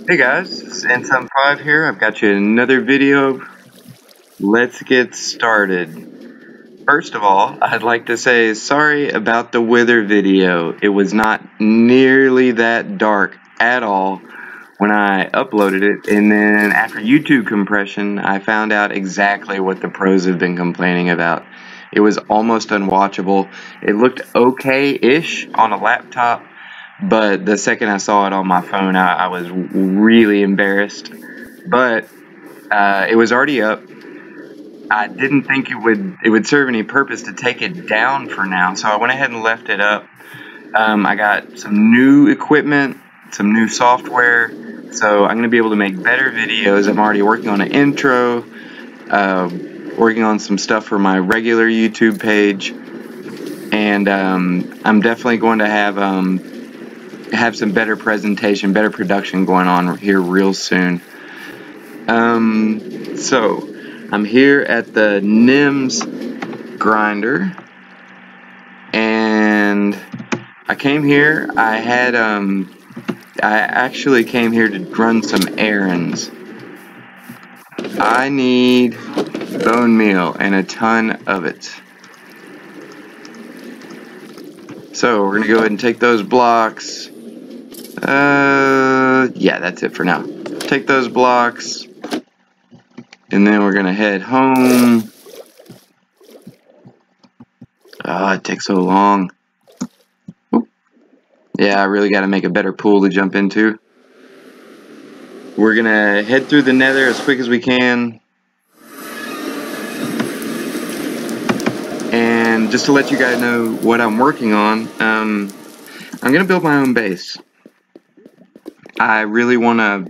Hey guys, it's N75 here. I've got you another video. Let's get started. First of all, I'd like to say sorry about the Wither video. It was not nearly that dark at all when I uploaded it, and then after YouTube compression, I found out exactly what the pros have been complaining about. It was almost unwatchable. It looked okay-ish on a laptop, but the second I saw it on my phone, I was really embarrassed. But it was already up. I didn't think it would serve any purpose to take it down for now, so I went ahead and left it up. I got some new equipment, some new software, so I'm going to be able to make better videos. I'm already working on an intro, working on some stuff for my regular YouTube page, and I'm definitely going to have some better presentation, better production going on here real soon. So I'm here at the NIMS grinder, and I came here. I actually came here to run some errands. I need bone meal and a ton of it. So we're gonna go ahead and take those blocks. Yeah, that's it for now. Take those blocks, and then we're gonna head home. Oh, it takes so long. Oop. Yeah, I really gotta make a better pool to jump into. We're gonna head through the nether as quick as we can. And just to let you guys know what I'm working on, I'm gonna build my own base. I really want to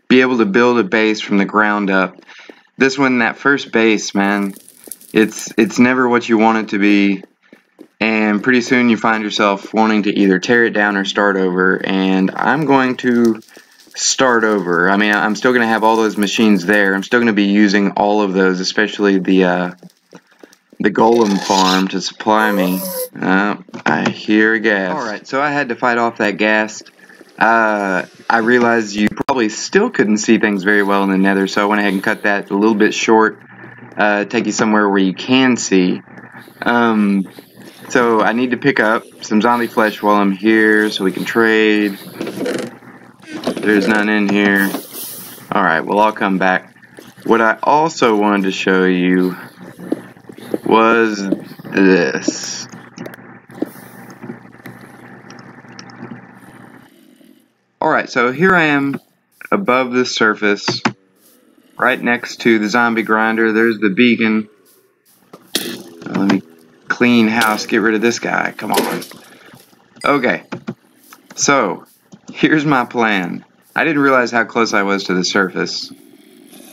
be able to build a base from the ground up. This one, that first base, man, it's never what you want it to be, and pretty soon you find yourself wanting to either tear it down or start over, and I'm going to start over. I mean, I'm still going to have all those machines there. I'm still going to be using all of those, especially the golem farm to supply me. I hear gas. Alright, so I had to fight off that gas. I realized you probably still couldn't see things very well in the nether, so I went ahead and cut that a little bit short, take you somewhere where you can see. So I need to pick up some zombie flesh while I'm here so we can trade. There's none in here. Alright, well, I'll come back. What I also wanted to show you was this. Alright, so here I am above the surface, right next to the zombie grinder. There's the beacon. Let me clean house, get rid of this guy. Come on. Okay, so here's my plan. I didn't realize how close I was to the surface,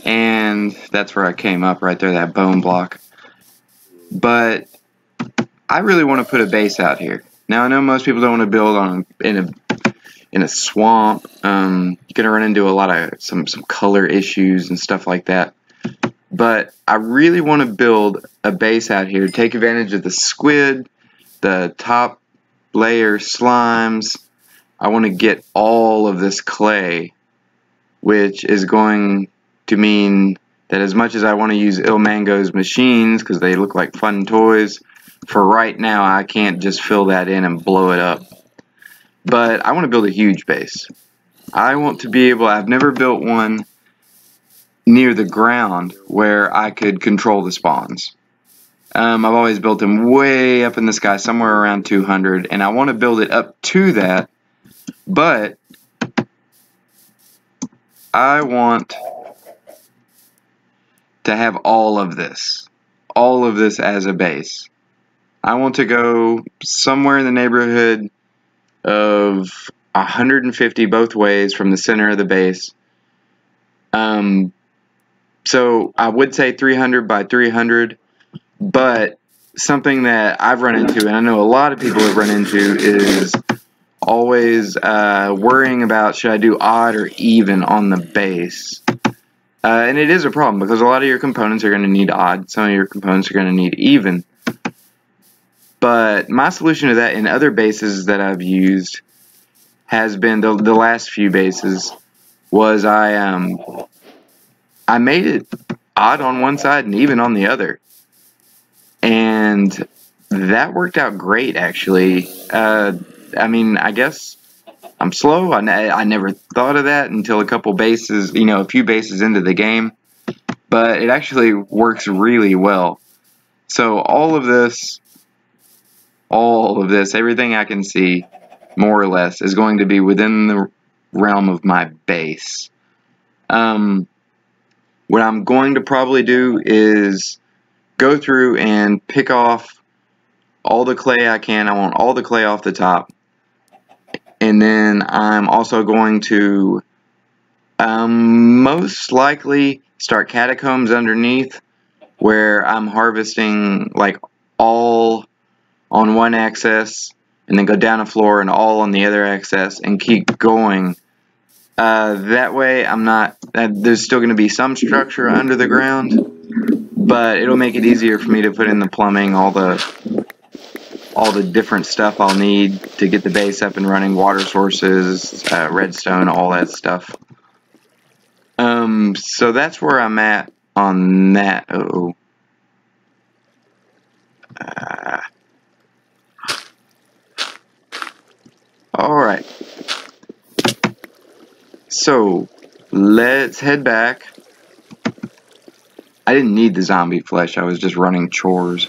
and that's where I came up, right there, that bone block. But I really want to put a base out here. Now, I know most people don't want to build in a swamp. You're gonna run into a lot of some color issues and stuff like that. But I really want to build a base out here, take advantage of the squid, the top layer slimes. I want to get all of this clay, which is going to mean that as much as I want to use Ilmango's machines because they look like fun toys, for right now I can't just fill that in and blow it up. But I want to build a huge base. I want to be able, I've never built one near the ground where I could control the spawns. I've always built them way up in the sky, somewhere around 200, and I want to build it up to that, but I want to have all of this as a base. I want to go somewhere in the neighborhood of 150 both ways from the center of the base. So I would say 300 by 300, but something that I've run into, and I know a lot of people have run into, is always worrying about, should I do odd or even on the base? And it is a problem because a lot of your components are going to need odd, some of your components are going to need even. But my solution to that in other bases that I've used has been the last few bases was I made it odd on one side and even on the other, and that worked out great actually. I mean, I guess I'm slow. I never thought of that until a couple bases, a few bases into the game, but it actually works really well. So all of this, everything I can see, more or less, is going to be within the realm of my base. What I'm going to probably do is go through and pick off all the clay I can. I want all the clay off the top. And then I'm also going to most likely start catacombs underneath, where I'm harvesting like all on one axis and then go down a floor and all on the other axis and keep going. That way I'm not, there's still going to be some structure under the ground, but it'll make it easier for me to put in the plumbing, all the different stuff I'll need to get the base up and running, water sources, redstone, all that stuff. So that's where I'm at on that. Alright. So, let's head back. I didn't need the zombie flesh, I was just running chores.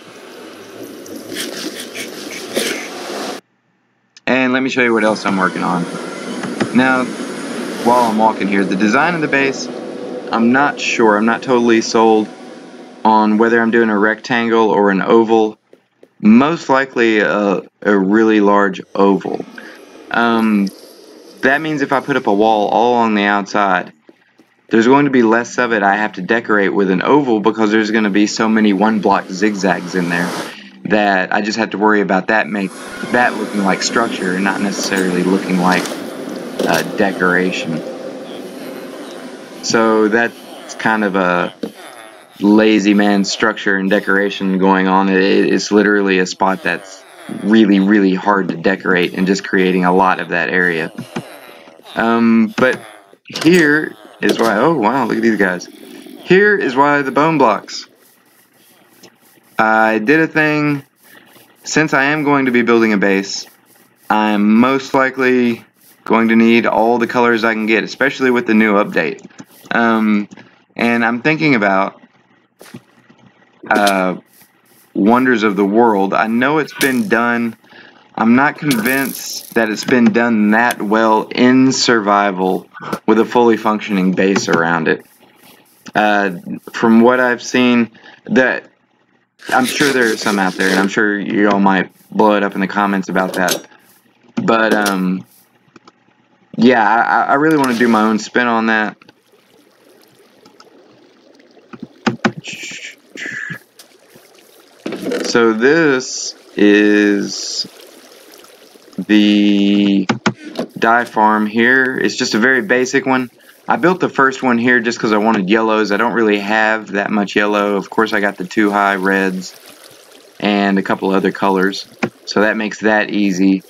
And let me show you what else I'm working on. Now, while I'm walking here, the design of the base, I'm not sure, I'm not totally sold on whether I'm doing a rectangle or an oval. Most likely a really large oval. That means if I put up a wall all on the outside, there's going to be less of it I have to decorate with an oval, because there's going to be so many one-block zigzags in there that I just have to worry about that looking like structure and not necessarily looking like decoration. So that's kind of a lazy man structure and decoration going on. It's literally a spot that's really, really hard to decorate, and just creating a lot of that area. But here is why, oh wow, look at these guys. Here is why the bone blocks. I did a thing, since I am going to be building a base, I'm most likely going to need all the colors I can get, especially with the new update. And I'm thinking about Wonders of the World. I know it's been done. I'm not convinced that it's been done that well in survival with a fully functioning base around it. From what I've seen, that I'm sure there are some out there, and I'm sure you all might blow it up in the comments about that. But yeah, I really want to do my own spin on that. So this is the dye farm here. It's just a very basic one. I built the first one here just because I wanted yellows. I don't really have that much yellow. Of course, I got the 2 high reds and a couple other colors, so that makes that easy.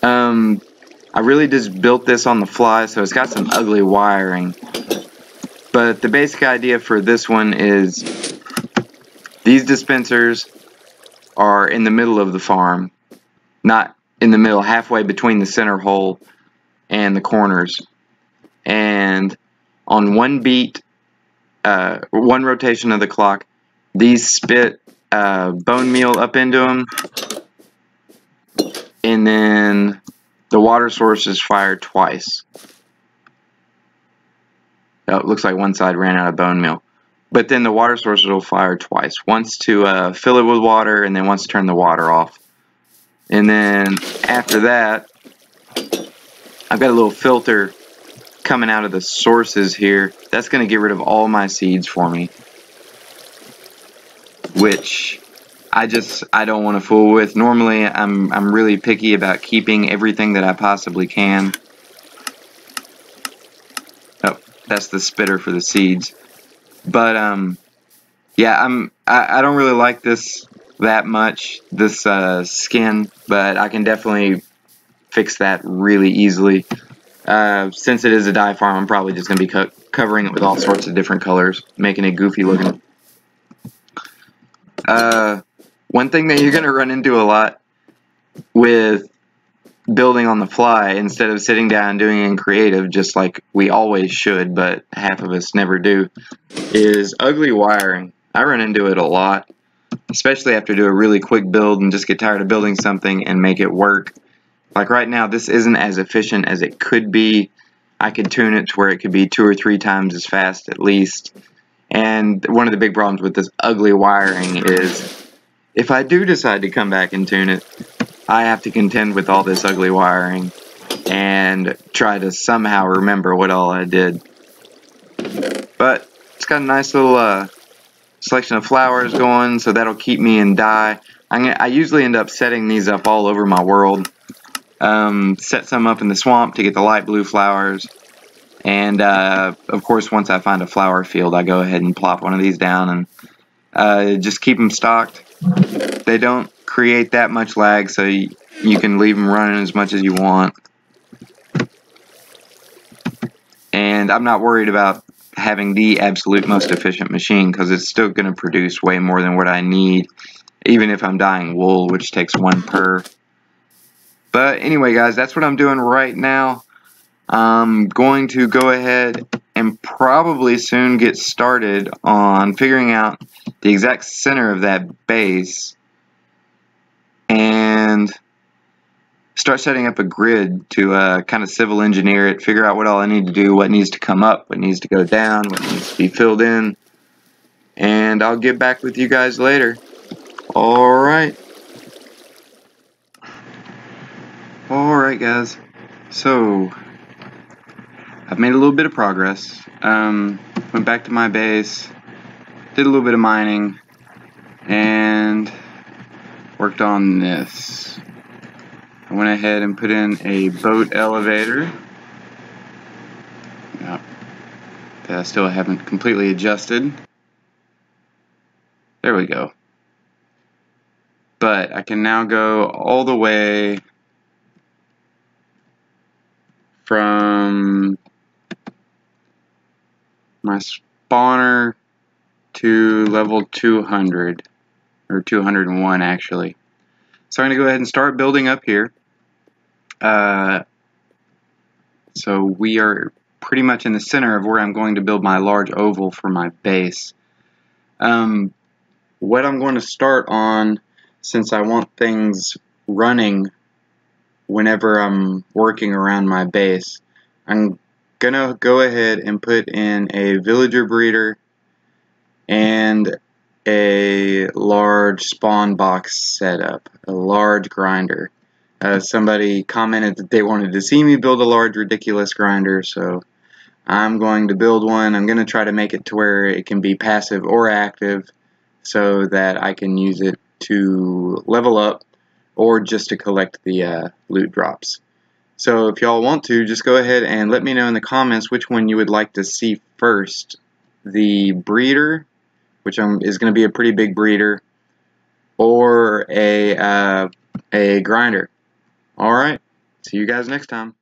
I really just built this on the fly, so it's got some ugly wiring. But the basic idea for this one is these dispensers are in the middle of the farm, not in the middle, halfway between the center hole and the corners. And on one beat, one rotation of the clock, these spit bone meal up into them, and then the water source is fired twice. Oh, it looks like one side ran out of bone meal. But then the water source will fire twice. Once to fill it with water, and then once to turn the water off. And then after that, I've got a little filter coming out of the sources here. That's going to get rid of all my seeds for me, which I don't want to fool with. Normally, I'm really picky about keeping everything that I possibly can. Oh, that's the spitter for the seeds. But yeah, I don't really like this that much, this skin, but I can definitely fix that really easily. Since it is a dye farm, I'm probably just going to be covering it with all sorts of different colors, making it goofy looking. One thing that you're going to run into a lot with building on the fly, instead of sitting down and doing it in creative, just like we always should, but half of us never do, is ugly wiring. I run into it a lot, especially after I do a really quick build and just get tired of building something and make it work. Like right now, this isn't as efficient as it could be. I could tune it to where it could be 2 or 3 times as fast at least. And one of the big problems with this ugly wiring is, if I do decide to come back and tune it, I have to contend with all this ugly wiring and try to somehow remember what all I did. But it's got a nice little selection of flowers going, so that'll keep me in dye. I usually end up setting these up all over my world. Set some up in the swamp to get the light blue flowers. And of course, once I find a flower field, I go ahead and plop one of these down and just keep them stocked. They don't create that much lag, so you can leave them running as much as you want. And I'm not worried about having the absolute most efficient machine, because it's still going to produce way more than what I need, even if I'm dyeing wool, which takes 1 per. But anyway, guys, that's what I'm doing right now. I'm going to go ahead and probably soon get started on figuring out the exact center of that base and start setting up a grid to kind of civil engineer it, figure out what all I need to do, what needs to come up, what needs to go down, what needs to be filled in, and I'll get back with you guys later. Alright, guys, so I've made a little bit of progress. Went back to my base, did a little bit of mining, and worked on this. I went ahead and put in a boat elevator. Yep. That I still haven't completely adjusted. There we go. But I can now go all the way from my spawner to level 200, or 201 actually. So I'm going to go ahead and start building up here. So we are pretty much in the center of where I'm going to build my large oval for my base. What I'm going to start on, since I want things running whenever I'm working around my base, I'm going to go ahead and put in a villager breeder and a large spawn box setup, a large grinder. Somebody commented that they wanted to see me build a large ridiculous grinder, so I'm going to build one. I'm going to try to make it to where it can be passive or active so that I can use it to level up or just to collect the loot drops. So if y'all want to, just go ahead and let me know in the comments which one you would like to see first. The breeder, which is going to be a pretty big breeder, or a grinder. Alright, see you guys next time.